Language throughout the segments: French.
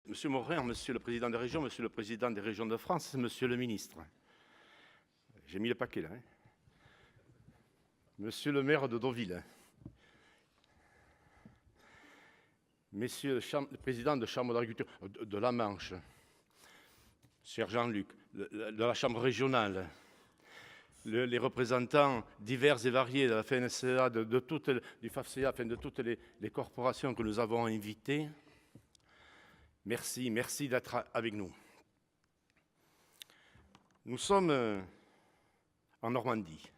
Monsieur Morin, Monsieur le Président des régions, Monsieur le Président des régions de France, Monsieur le Ministre. J'ai mis le paquet là. Monsieur le maire de Deauville. Messieurs le président de Chambre d'agriculture de la Manche. Cher Jean-Luc, de la Chambre régionale. Les représentants divers et variés de la FNSEA, du FAFCEA, de toutes les corporations que nous avons invitées. Merci d'être avec nous. Nous sommes en Normandie.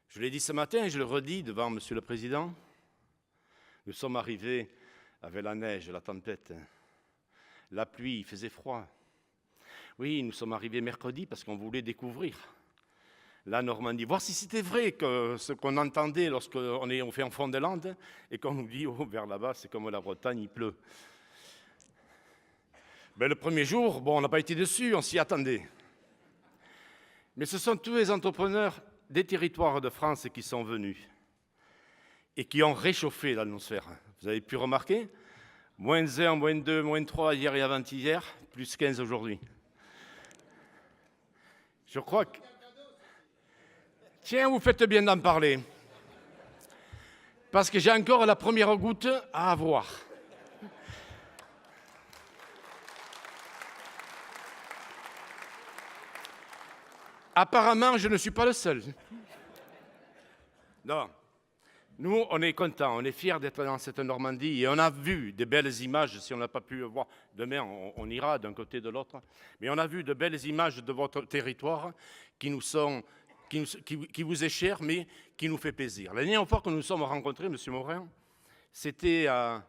Je l'ai dit ce matin et je le redis devant Monsieur le Président. Nous sommes arrivés avec la neige, la tempête, la pluie, il faisait froid. Oui, nous sommes arrivés mercredi parce qu'on voulait découvrir la Normandie. Voir si c'était vrai que ce qu'on entendait lorsqu'on fait en fond des Landes et qu'on nous dit, oh, vers là-bas, c'est comme la Bretagne, il pleut. Ben, le premier jour, bon, on n'a pas été déçus, on s'y attendait. Mais ce sont tous les entrepreneurs des territoires de France qui sont venus et qui ont réchauffé l'atmosphère. Vous avez pu remarquer ? -1, -2, -3 hier et avant-hier, plus 15 aujourd'hui. Je crois que... Tiens, vous faites bien d'en parler. Parce que j'ai encore la première goutte à avoir. Apparemment, je ne suis pas le seul. Non. Nous, on est contents, on est fiers d'être dans cette Normandie et on a vu de belles images, si on n'a pas pu voir, demain on ira d'un côté de l'autre, mais on a vu de belles images de votre territoire qui vous est cher, mais qui nous fait plaisir. La dernière fois que nous nous sommes rencontrés, M. Morin, c'était à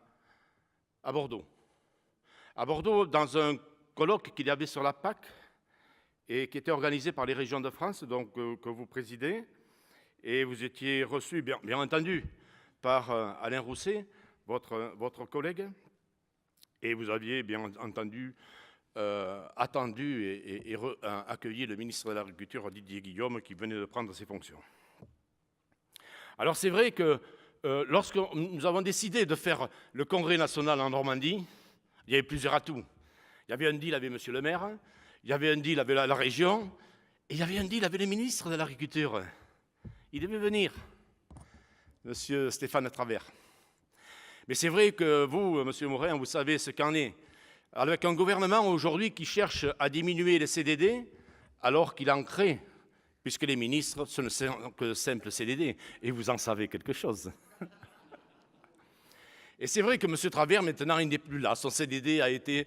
Bordeaux. À Bordeaux, dans un colloque qu'il y avait sur la PAC et qui était organisé par les régions de France, donc que vous présidez. Et vous étiez reçu, bien entendu, par Alain Rousset, votre collègue, et vous aviez bien entendu attendu et accueilli le ministre de l'Agriculture, Didier Guillaume, qui venait de prendre ses fonctions. Alors c'est vrai que lorsque nous avons décidé de faire le congrès national en Normandie, il y avait plusieurs atouts. Il y avait un deal avec Monsieur le maire, il y avait un deal avec la région, et il y avait un deal avec le ministre de l'Agriculture. Il devait venir, Monsieur Stéphane Travers. Mais c'est vrai que vous, Monsieur Morin, vous savez ce qu'en est. Avec un gouvernement aujourd'hui qui cherche à diminuer les CDD, alors qu'il en crée, puisque les ministres, ce ne sont que simples CDD, et vous en savez quelque chose. Et c'est vrai que Monsieur Travers, maintenant, il n'est plus là. Son CDD a été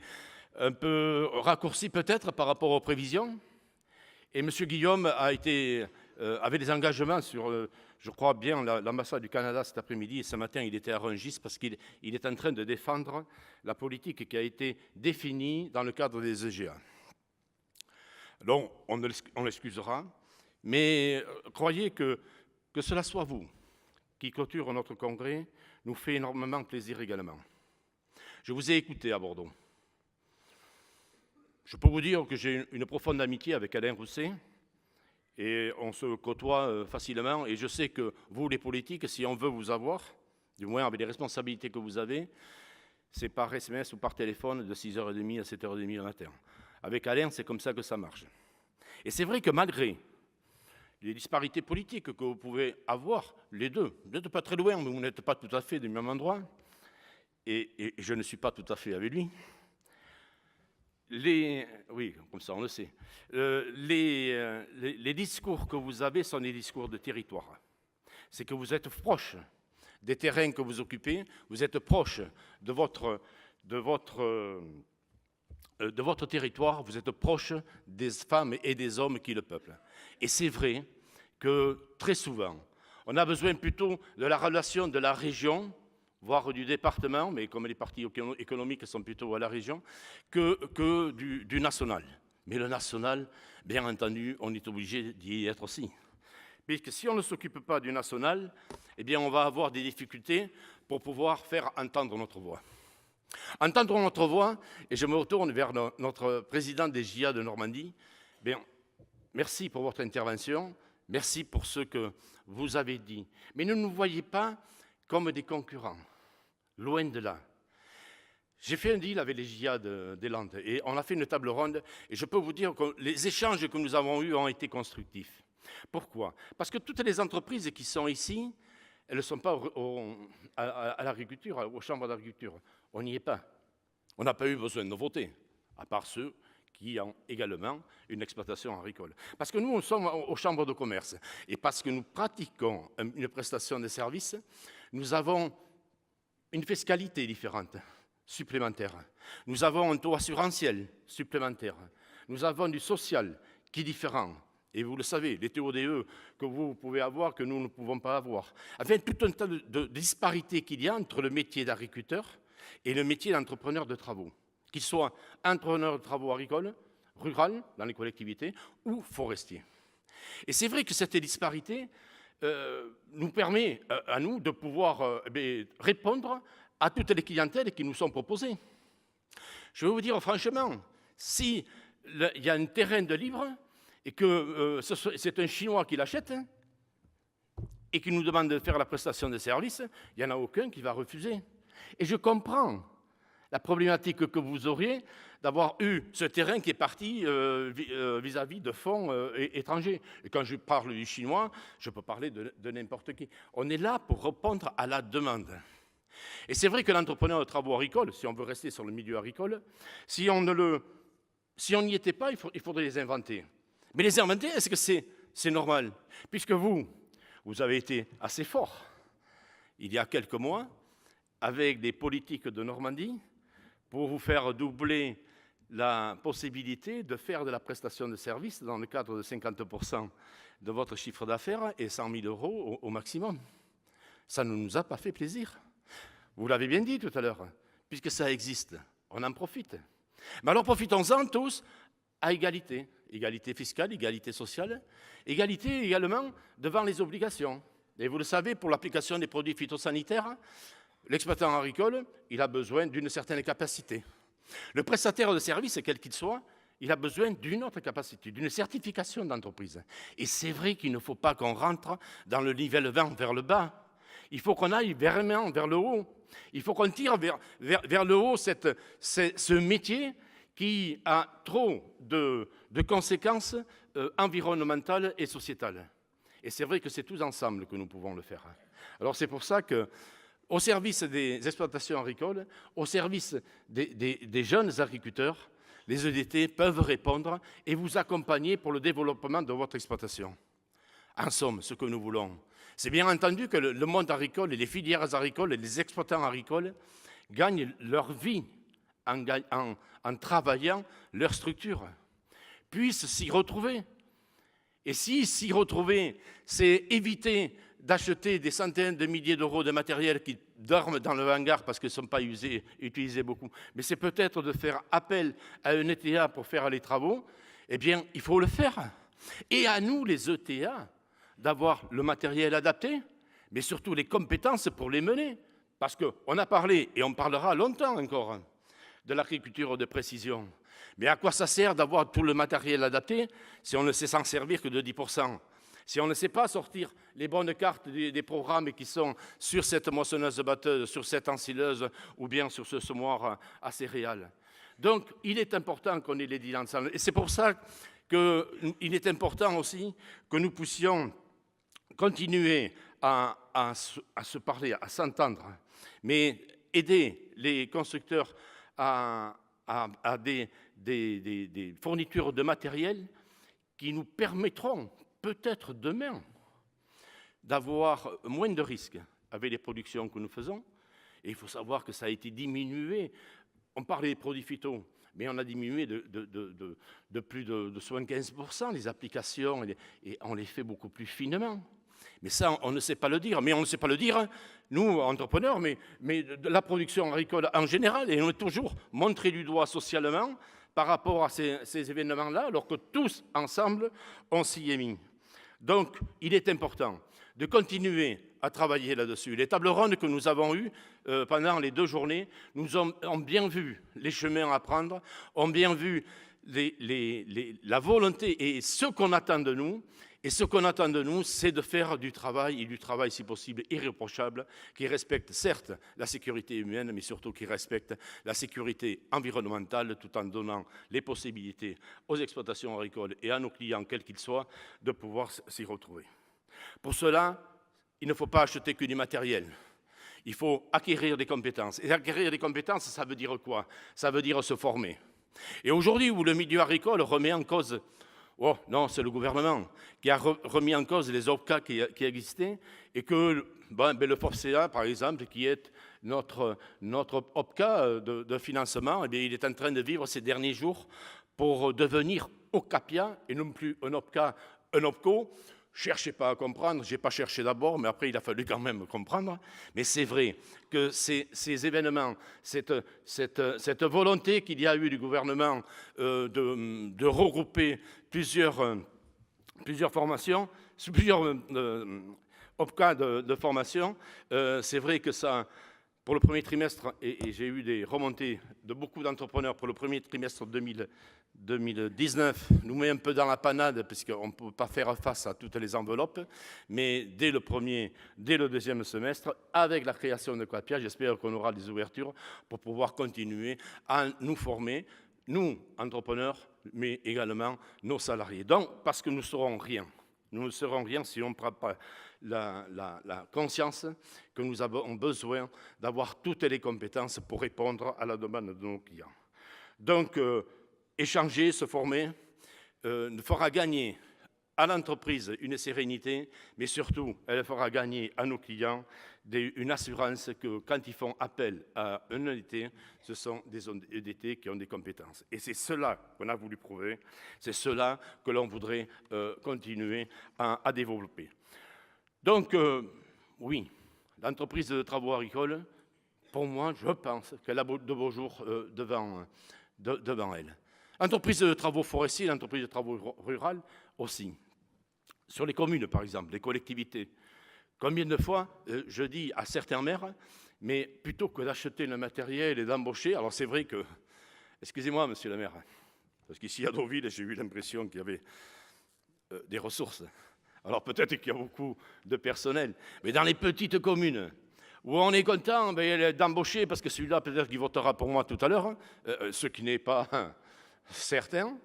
un peu raccourci peut-être par rapport aux prévisions. Et Monsieur Guillaume avait des engagements sur, je crois bien, l'ambassade du Canada cet après-midi. Et ce matin, il était à Rungis parce qu'il est en train de défendre la politique qui a été définie dans le cadre des EGA. Donc, on l'excusera. Mais croyez que cela soit vous qui clôture notre congrès nous fait énormément plaisir également. Je vous ai écouté à Bordeaux. Je peux vous dire que j'ai une profonde amitié avec Alain Rousset et on se côtoie facilement. Et je sais que vous, les politiques, si on veut vous avoir, du moins avec les responsabilités que vous avez, c'est par SMS ou par téléphone de 6h30 à 7h30 le matin. Avec Alain, c'est comme ça que ça marche. Et c'est vrai que malgré les disparités politiques que vous pouvez avoir, les deux, vous n'êtes pas très loin, mais vous n'êtes pas tout à fait du même endroit, et je ne suis pas tout à fait avec lui. Oui, comme ça on le sait. Les discours que vous avez sont des discours de territoire. C'est que vous êtes proche des terrains que vous occupez, vous êtes proche de votre territoire, vous êtes proche des femmes et des hommes qui le peuplent. Et c'est vrai que très souvent, on a besoin plutôt de la relation de la région, voire du département, mais comme les partis économiques sont plutôt à la région, que du national. Mais le national, bien entendu, on est obligé d'y être aussi. Puisque si on ne s'occupe pas du national, eh bien on va avoir des difficultés pour pouvoir faire entendre notre voix. Entendre notre voix, et je me retourne vers notre président des JA de Normandie, bien, merci pour votre intervention, merci pour ce que vous avez dit. Mais ne nous voyez pas comme des concurrents, loin de là. J'ai fait un deal avec les GIA des Landes et on a fait une table ronde et je peux vous dire que les échanges que nous avons eus ont été constructifs. Pourquoi? Parce que toutes les entreprises qui sont ici, elles ne sont pas à l'agriculture, aux chambres d'agriculture. On n'y est pas. On n'a pas eu besoin de voter, à part ceux qui ont également une exploitation agricole. Parce que nous sommes aux chambres de commerce et parce que nous pratiquons une prestation de services, nous avons une fiscalité différente, supplémentaire. Nous avons un taux assurantiel supplémentaire. Nous avons du social qui est différent. Et vous le savez, les TODE que vous pouvez avoir, que nous ne pouvons pas avoir. Enfin, tout un tas de disparités qu'il y a entre le métier d'agriculteur et le métier d'entrepreneur de travaux. Qu'il soit entrepreneur de travaux agricoles, rural, dans les collectivités, ou forestier. Et c'est vrai que cette disparité nous permet à nous de pouvoir répondre à toutes les clientèles qui nous sont proposées. Je vais vous dire franchement, si il y a un terrain de libre et que c'est un Chinois qui l'achète et qui nous demande de faire la prestation de service, il n'y en a aucun qui va refuser. Et je comprends la problématique que vous auriez d'avoir eu ce terrain qui est parti vis-à-vis de fonds étrangers. Et quand je parle du chinois, je peux parler de n'importe qui. On est là pour répondre à la demande. Et c'est vrai que l'entrepreneur de travaux agricoles, si on veut rester sur le milieu agricole, si on n'y était pas, il faudrait les inventer. Mais les inventer, est-ce que c'est normal? Puisque vous avez été assez fort il y a quelques mois avec des politiques de Normandie pour vous faire doubler la possibilité de faire de la prestation de service dans le cadre de 50% de votre chiffre d'affaires et 100 000 € au maximum. Ça ne nous a pas fait plaisir. Vous l'avez bien dit tout à l'heure, puisque ça existe, on en profite. Mais alors profitons-en tous à égalité. Égalité fiscale, égalité sociale, égalité également devant les obligations. Et vous le savez, pour l'application des produits phytosanitaires, l'exploitant agricole, il a besoin d'une certaine capacité. Le prestataire de service, quel qu'il soit, il a besoin d'une autre capacité, d'une certification d'entreprise. Et c'est vrai qu'il ne faut pas qu'on rentre dans le nivellement vers le bas. Il faut qu'on aille vraiment vers le haut. Il faut qu'on tire vers le haut ce métier qui a trop de conséquences environnementales et sociétales. Et c'est vrai que c'est tous ensemble que nous pouvons le faire. Alors c'est pour ça que, au service des exploitations agricoles, au service des jeunes agriculteurs, les EDT peuvent répondre et vous accompagner pour le développement de votre exploitation. En somme, ce que nous voulons, c'est bien entendu que le monde agricole et les filières agricoles et les exploitants agricoles gagnent leur vie en travaillant leur structure, puissent s'y retrouver. Et s'y retrouver, c'est éviter d'acheter des centaines de milliers d'euros de matériel qui dorment dans le hangar parce qu'ils ne sont pas utilisés beaucoup. Mais c'est peut-être de faire appel à un ETA pour faire les travaux. Eh bien, il faut le faire. Et à nous, les ETA, d'avoir le matériel adapté, mais surtout les compétences pour les mener. Parce qu'on a parlé, et on parlera longtemps encore, de l'agriculture de précision. Mais à quoi ça sert d'avoir tout le matériel adapté si on ne sait s'en servir que de 10%? Si on ne sait pas sortir les bonnes cartes des programmes qui sont sur cette moissonneuse-batteuse, sur cette ensileuse ou bien sur ce semoir à céréales. Donc, il est important qu'on ait les dix ensemble. Et c'est pour ça qu'il est important aussi que nous puissions continuer à se parler, à s'entendre, mais aider les constructeurs à des fournitures de matériel qui nous permettront peut-être demain d'avoir moins de risques avec les productions que nous faisons. Et il faut savoir que ça a été diminué. On parlait des produits phyto, mais on a diminué de plus de 75% les applications et on les fait beaucoup plus finement. Mais ça, on ne sait pas le dire. Mais on ne sait pas le dire, nous, entrepreneurs, mais de la production agricole en général. Et on est toujours montré du doigt socialement par rapport à ces événements-là, alors que tous, ensemble, on s'y est mis. Donc, il est important de continuer à travailler là-dessus. Les tables rondes que nous avons eues pendant les 2 journées nous ont bien vu les chemins à prendre, ont bien vu la volonté et ce qu'on attend de nous. Et ce qu'on attend de nous, c'est de faire du travail, et du travail si possible irréprochable, qui respecte certes la sécurité humaine, mais surtout qui respecte la sécurité environnementale, tout en donnant les possibilités aux exploitations agricoles et à nos clients, quels qu'ils soient, de pouvoir s'y retrouver. Pour cela, il ne faut pas acheter que du matériel. Il faut acquérir des compétences. Et acquérir des compétences, ça veut dire quoi? Ça veut dire se former. Et aujourd'hui, où le milieu agricole remet en cause... Oh non, c'est le gouvernement qui a remis en cause les OPCA qui existaient et que le FORCEA, par exemple, qui est notre OPCA de financement, eh il est en train de vivre ces derniers jours pour devenir OCAPIA et non plus un OPCA, un OPCO. Cherchez pas à comprendre, je n'ai pas cherché d'abord, mais après il a fallu quand même comprendre. Mais c'est vrai que ces événements, cette volonté qu'il y a eu du gouvernement de regrouper plusieurs formations, plusieurs OPCA de formation, c'est vrai que ça, pour le premier trimestre, et j'ai eu des remontées de beaucoup d'entrepreneurs pour le premier trimestre 2019, nous met un peu dans la panade, puisqu'on ne peut pas faire face à toutes les enveloppes, mais dès le deuxième semestre, avec la création de CAPIA, j'espère qu'on aura des ouvertures pour pouvoir continuer à nous former, nous, entrepreneurs, mais également nos salariés. Donc, parce que nous ne serons rien. Nous ne serons rien si on ne prend pas la conscience que nous avons besoin d'avoir toutes les compétences pour répondre à la demande de nos clients. Donc, échanger, se former, fera gagner à l'entreprise une sérénité, mais surtout, elle fera gagner à nos clients une assurance que quand ils font appel à un EDT, ce sont des EDT qui ont des compétences. Et c'est cela qu'on a voulu prouver, c'est cela que l'on voudrait continuer à développer. Donc, oui, l'entreprise de travaux agricoles, pour moi, je pense qu'elle a de beaux jours devant elle. L'entreprise de travaux forestiers, l'entreprise de travaux ruraux aussi. Sur les communes, par exemple, les collectivités. Combien de fois, je dis à certains maires, mais plutôt que d'acheter le matériel et d'embaucher, alors c'est vrai que, excusez-moi, monsieur le maire, parce qu'ici à Deauville, j'ai eu l'impression qu'il y avait des ressources. Alors peut-être qu'il y a beaucoup de personnel, mais dans les petites communes, où on est content d'embaucher, parce que celui-là, peut-être qu'il votera pour moi tout à l'heure, ce qui n'est pas certain,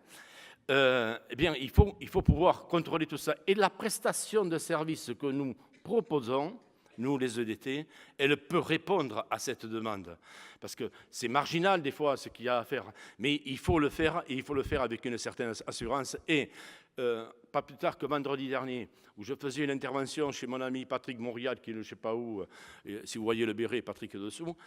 eh bien, il faut pouvoir contrôler tout ça. Et la prestation de services que nous proposons, nous les EDT, elle peut répondre à cette demande. Parce que c'est marginal des fois ce qu'il y a à faire, mais il faut le faire, et il faut le faire avec une certaine assurance. Et pas plus tard que vendredi dernier, où je faisais une intervention chez mon ami Patrick Montrial, qui est je ne sais pas où, si vous voyez le béret, Patrick est dessous,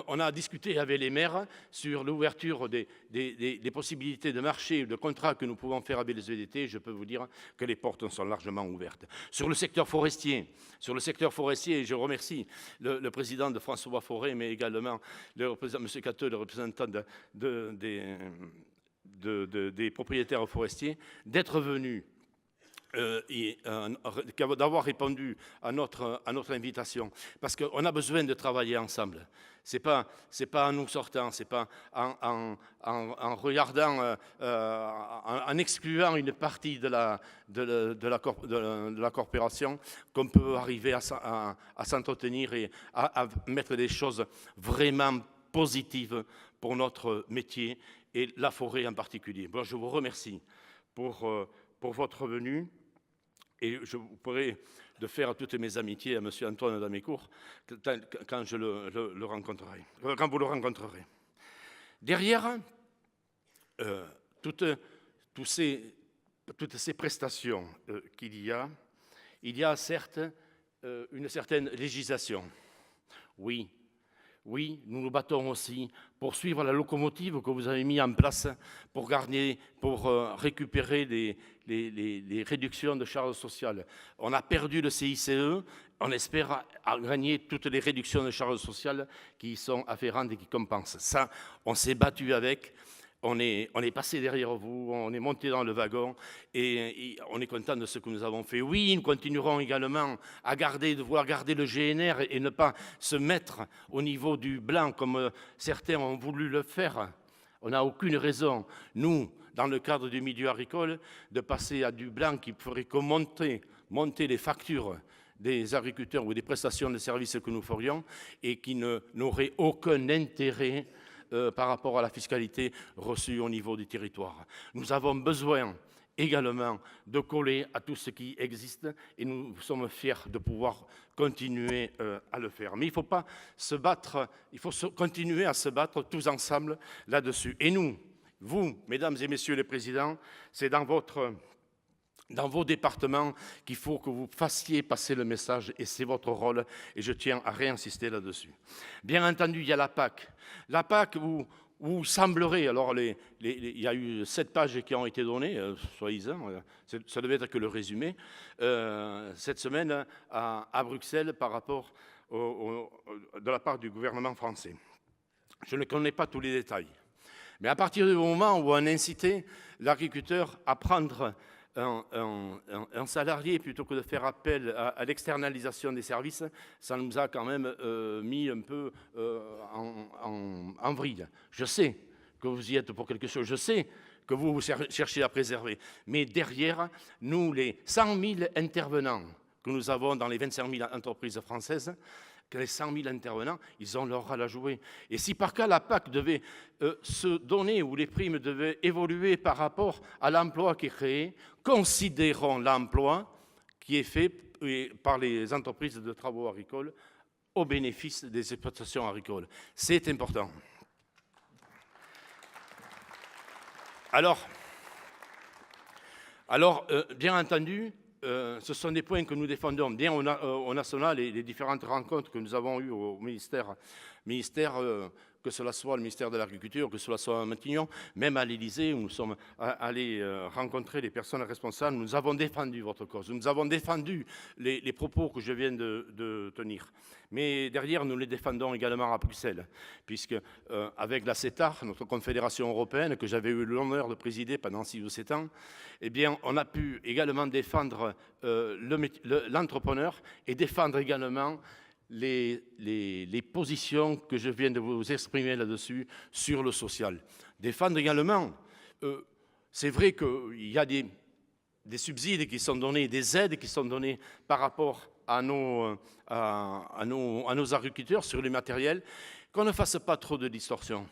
on a discuté avec les maires sur l'ouverture des possibilités de marché, de contrats que nous pouvons faire avec les EDT. Je peux vous dire que les portes sont largement ouvertes. Sur le secteur forestier, je remercie le président de François Forêt, mais également M. Cateux, le représentant des propriétaires forestiers, d'être venu et d'avoir répondu à notre invitation, parce qu'on a besoin de travailler ensemble. C'est pas en nous sortant, c'est pas en regardant, en excluant une partie de la corporation qu'on peut arriver à s'entretenir et à mettre des choses vraiment positives pour notre métier et la forêt en particulier. Bon, je vous remercie pour votre venue. Et je vous pourrai de faire toutes mes amitiés à M. Antoine Damécourt quand je le rencontrerai, quand vous le rencontrerez. Derrière toutes ces prestations qu'il y a certes une certaine législation. Oui, nous nous battons aussi pour suivre la locomotive que vous avez mise en place pour récupérer les réductions de charges sociales. On a perdu le CICE, on espère gagner toutes les réductions de charges sociales qui sont afférentes et qui compensent. Ça, on s'est battu avec. On est passé derrière vous, on est monté dans le wagon et on est content de ce que nous avons fait. Oui, nous continuerons également à vouloir garder le GNR et ne pas se mettre au niveau du blanc comme certains ont voulu le faire. On n'a aucune raison. Nous, dans le cadre du milieu agricole, de passer à du blanc qui ferait que monter les factures des agriculteurs ou des prestations de services que nous ferions et qui n'auraient aucun intérêt par rapport à la fiscalité reçue au niveau du territoire. Nous avons besoin également de coller à tout ce qui existe et nous sommes fiers de pouvoir continuer à le faire. Mais il ne faut pas se battre, il faut continuer à se battre tous ensemble là-dessus. Et nous, vous, mesdames et messieurs les présidents, c'est dans vos départements qu'il faut que vous fassiez passer le message et c'est votre rôle et je tiens à réinsister là-dessus. Bien entendu, il y a la PAC. La PAC où semblerait, alors il y a eu 7 pages qui ont été données, soi-disant, ça devait être que le résumé, cette semaine à Bruxelles par rapport de la part du gouvernement français. Je ne connais pas tous les détails. Mais à partir du moment où on incitait l'agriculteur à prendre un salarié plutôt que de faire appel à l'externalisation des services, ça nous a quand même mis un peu en vrille. Je sais que vous y êtes pour quelque chose, je sais que vous cherchez à préserver, mais derrière, nous, les 100 000 intervenants que nous avons dans les 25 000 entreprises françaises, que les 100 000 intervenants, ils ont leur rôle à jouer. Et si par cas la PAC devait se donner ou les primes devaient évoluer par rapport à l'emploi qui est créé, considérons l'emploi qui est fait par les entreprises de travaux agricoles au bénéfice des exploitations agricoles. C'est important. Alors bien entendu, ce sont des points que nous défendons bien au national et les différentes rencontres que nous avons eues au ministère, que cela soit le ministère de l'Agriculture, que cela soit à Matignon, même à l'Élysée, où nous sommes allés rencontrer les personnes responsables. Nous avons défendu votre cause, nous avons défendu les propos que je viens de tenir. Mais derrière, nous les défendons également à Bruxelles, puisque avec la CETAR, notre confédération européenne, que j'avais eu l'honneur de présider pendant 6 ou 7 ans, eh bien, on a pu également défendre l'entrepreneur et défendre également les positions que je viens de vous exprimer là-dessus sur le social. Défendre également, c'est vrai qu'il y a des subsides qui sont donnés, des aides qui sont données par rapport à nos agriculteurs sur les matériels, qu'on ne fasse pas trop de distorsion,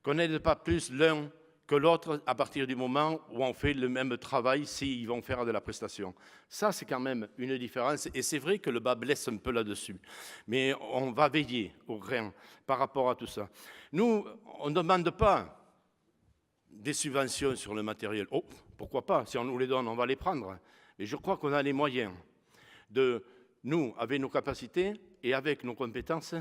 qu'on n'aide pas plus l'un que l'autre à partir du moment où on fait le même travail s'ils vont faire de la prestation. Ça, c'est quand même une différence. Et c'est vrai que le bas blesse un peu là-dessus. Mais on va veiller au grain par rapport à tout ça. Nous, on ne demande pas des subventions sur le matériel. Oh, pourquoi pas? Si on nous les donne, on va les prendre. Mais je crois qu'on a les moyens de, nous, avec nos capacités et avec nos compétences,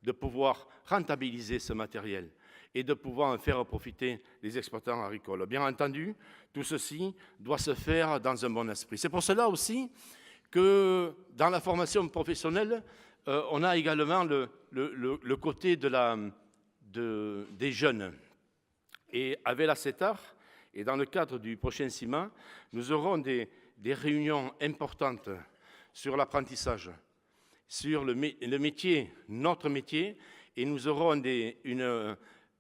de pouvoir rentabiliser ce matériel et de pouvoir en faire profiter les exploitants agricoles. Bien entendu, tout ceci doit se faire dans un bon esprit. C'est pour cela aussi que dans la formation professionnelle, on a également le côté des jeunes. Et avec la CETAR, et dans le cadre du prochain CIMA, nous aurons des réunions importantes sur l'apprentissage, sur le métier, notre métier, et nous aurons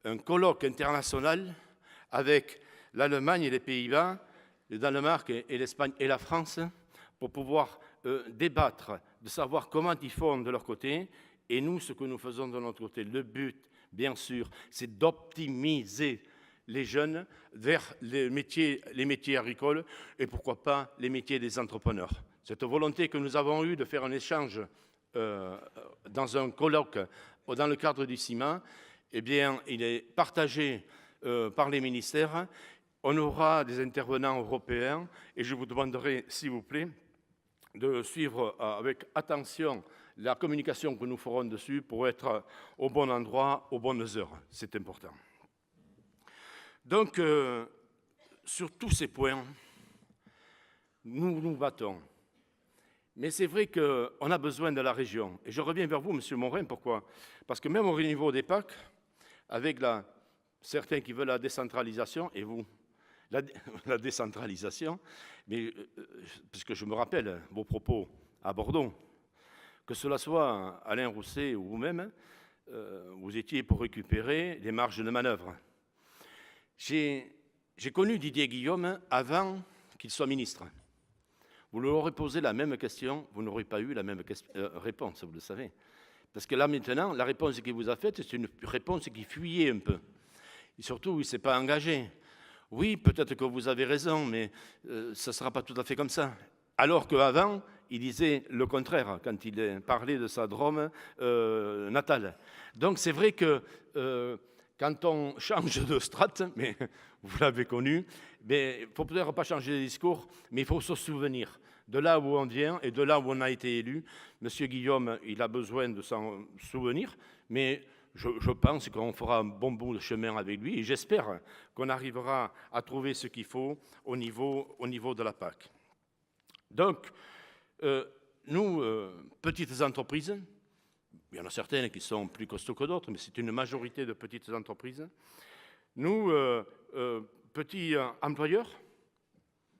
un colloque international avec l'Allemagne et les Pays-Bas, le Danemark et l'Espagne et la France pour pouvoir débattre, de savoir comment ils font de leur côté et nous, ce que nous faisons de notre côté. Le but, bien sûr, c'est d'optimiser les jeunes vers les métiers agricoles et pourquoi pas les métiers des entrepreneurs. Cette volonté que nous avons eue de faire un échange dans un colloque dans le cadre du CIMA, eh bien, il est partagé par les ministères. On aura des intervenants européens et je vous demanderai, s'il vous plaît, de suivre avec attention la communication que nous ferons dessus pour être au bon endroit, aux bonnes heures. C'est important. Donc, sur tous ces points, nous nous battons. Mais c'est vrai qu'on a besoin de la région. Et je reviens vers vous, M. Morin, pourquoi? Parce que même au niveau des PAC, avec certains qui veulent la décentralisation, et vous, la décentralisation, mais puisque je me rappelle vos propos à Bordeaux, que cela soit Alain Rousset ou vous-même, vous étiez pour récupérer les marges de manœuvre. J'ai J'ai connu Didier Guillaume avant qu'il soit ministre. Vous lui aurez posé la même question, vous n'aurez pas eu la même réponse, vous le savez. Parce que là, maintenant, la réponse qu'il vous a faite, c'est une réponse qui fuyait un peu. Et surtout, il ne s'est pas engagé. Oui, peut-être que vous avez raison, mais ça ne sera pas tout à fait comme ça. Alors qu'avant, il disait le contraire quand il parlait de sa Drôme natale. Donc c'est vrai que quand on change de strate, mais vous l'avez connu, il ne faut peut-être pas changer de discours, mais il faut se souvenir de là où on vient et de là où on a été élu. Monsieur Guillaume, il a besoin de s'en souvenir, mais je pense qu'on fera un bon bout de chemin avec lui et j'espère qu'on arrivera à trouver ce qu'il faut au niveau de la PAC. Donc, nous, petites entreprises, il y en a certaines qui sont plus costauds que d'autres, mais c'est une majorité de petites entreprises. Nous, petits employeurs,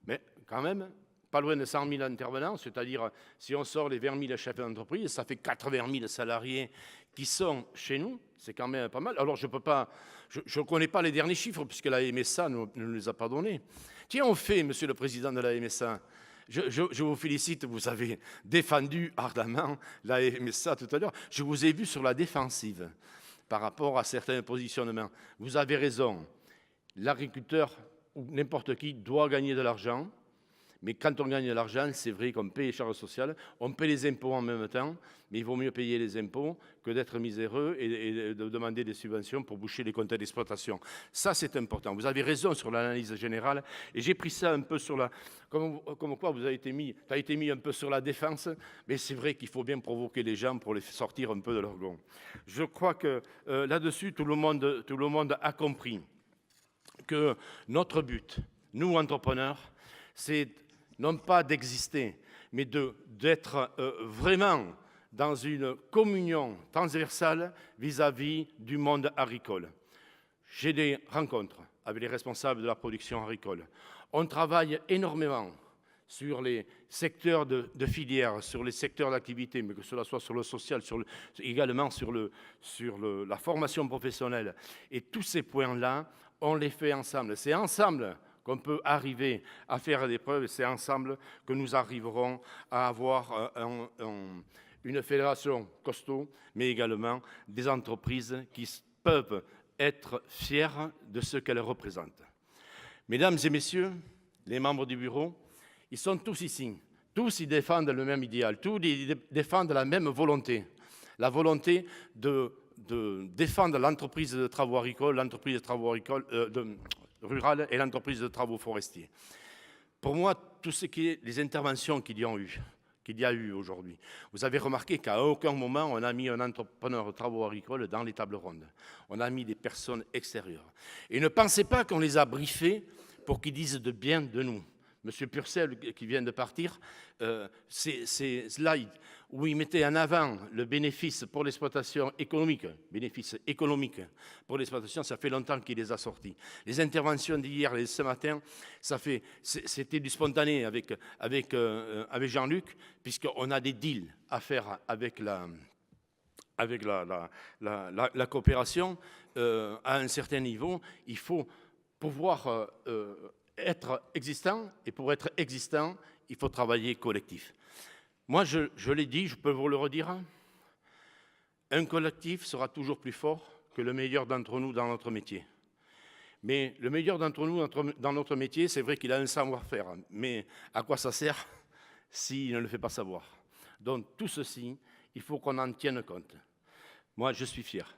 mais quand même, pas loin de 100 000 intervenants, c'est-à-dire si on sort les 20 000 chefs d'entreprise, ça fait 80 000 salariés qui sont chez nous, c'est quand même pas mal. Alors je ne connais pas les derniers chiffres puisque la MSA ne nous les a pas donnés. Tiens, on fait, Monsieur le Président de la MSA, je vous félicite, vous avez défendu ardemment la MSA tout à l'heure. Je vous ai vu sur la défensive par rapport à certains positionnements. Vous avez raison, l'agriculteur ou n'importe qui doit gagner de l'argent. Mais quand on gagne de l'argent, c'est vrai qu'on paye les charges sociales, on paye les impôts en même temps, mais il vaut mieux payer les impôts que d'être miséreux et de demander des subventions pour boucher les comptes d'exploitation. Ça, c'est important. Vous avez raison sur l'analyse générale, et j'ai pris ça un peu sur la... Comme quoi, tu as été mis un peu sur la défense, mais c'est vrai qu'il faut bien provoquer les gens pour les sortir un peu de leur gond. Je crois que là-dessus, tout le monde a compris que notre but, nous, entrepreneurs, c'est non pas d'exister, mais d'être vraiment dans une communion transversale vis-à-vis du monde agricole. J'ai des rencontres avec les responsables de la production agricole. On travaille énormément sur les secteurs de filière, sur les secteurs d'activité, mais que cela soit sur le social, également sur la formation professionnelle. Et tous ces points-là, on les fait ensemble. C'est ensemble qu'on peut arriver à faire des preuves, et c'est ensemble que nous arriverons à avoir une fédération costaud, mais également des entreprises qui peuvent être fières de ce qu'elles représentent. Mesdames et messieurs, les membres du bureau, ils sont tous ici. Tous, ils défendent le même idéal. Tous, ils défendent la même volonté. La volonté de défendre l'entreprise de travaux agricoles, l'entreprise de travaux agricoles, rurale et l'entreprise de travaux forestiers. Pour moi, tout ce qui est les interventions qu'il y a eu aujourd'hui, vous avez remarqué qu'à aucun moment on a mis un entrepreneur de travaux agricoles dans les tables rondes. On a mis des personnes extérieures. Et ne pensez pas qu'on les a briefés pour qu'ils disent de bien de nous. Monsieur Purcell, qui vient de partir, ces slides où il mettait en avant le bénéfice pour l'exploitation économique, bénéfice économique pour l'exploitation, ça fait longtemps qu'il les a sortis. Les interventions d'hier et de ce matin, c'était du spontané avec Jean-Luc, puisqu'on a des deals à faire avec la coopération à un certain niveau. Il faut pouvoir être existant, et pour être existant, il faut travailler collectif. Moi, je l'ai dit, je peux vous le redire, un collectif sera toujours plus fort que le meilleur d'entre nous dans notre métier. Mais le meilleur d'entre nous dans notre métier, c'est vrai qu'il a un savoir-faire, mais à quoi ça sert s'il ne le fait pas savoir? Donc tout ceci, il faut qu'on en tienne compte. Moi, je suis fier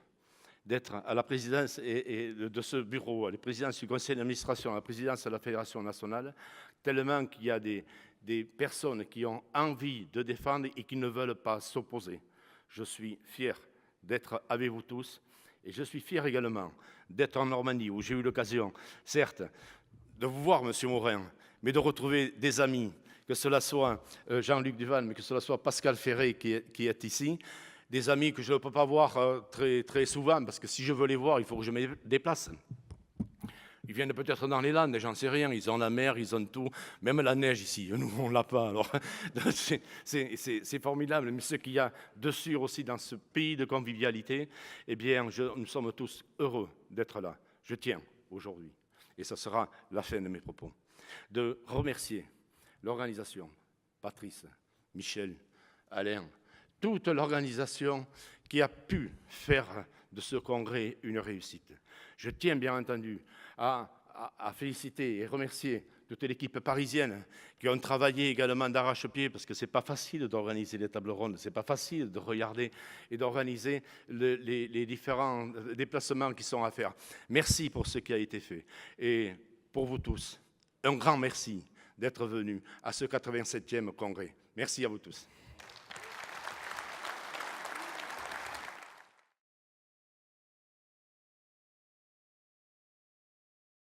d'être à la présidence et de ce bureau, à la présidence du conseil d'administration, à la présidence de la Fédération nationale, tellement qu'il y a des personnes qui ont envie de défendre et qui ne veulent pas s'opposer. Je suis fier d'être avec vous tous et je suis fier également d'être en Normandie où j'ai eu l'occasion, certes, de vous voir, Monsieur Morin, mais de retrouver des amis, que cela soit Jean-Luc Duval, mais que cela soit Pascal Ferré qui est ici, des amis que je ne peux pas voir très, très souvent, parce que si je veux les voir, il faut que je me déplace. Ils viennent peut-être dans les Landes, j'en sais rien, ils ont la mer, ils ont tout, même la neige ici, nous on ne l'a pas, alors c'est formidable, mais ce qu'il y a de sûr aussi dans ce pays de convivialité, eh bien nous sommes tous heureux d'être là, je tiens aujourd'hui. et ça sera la fin de mes propos, de remercier l'organisation, Patrice, Michel, Alain, toute l'organisation qui a pu faire de ce congrès une réussite. Je tiens bien entendu à féliciter et remercier toute l'équipe parisienne qui ont travaillé également d'arrache-pied, parce que ce n'est pas facile d'organiser les tables rondes, ce n'est pas facile de regarder et d'organiser les différents déplacements qui sont à faire. Merci pour ce qui a été fait. Et pour vous tous, un grand merci d'être venus à ce 87e congrès. Merci à vous tous.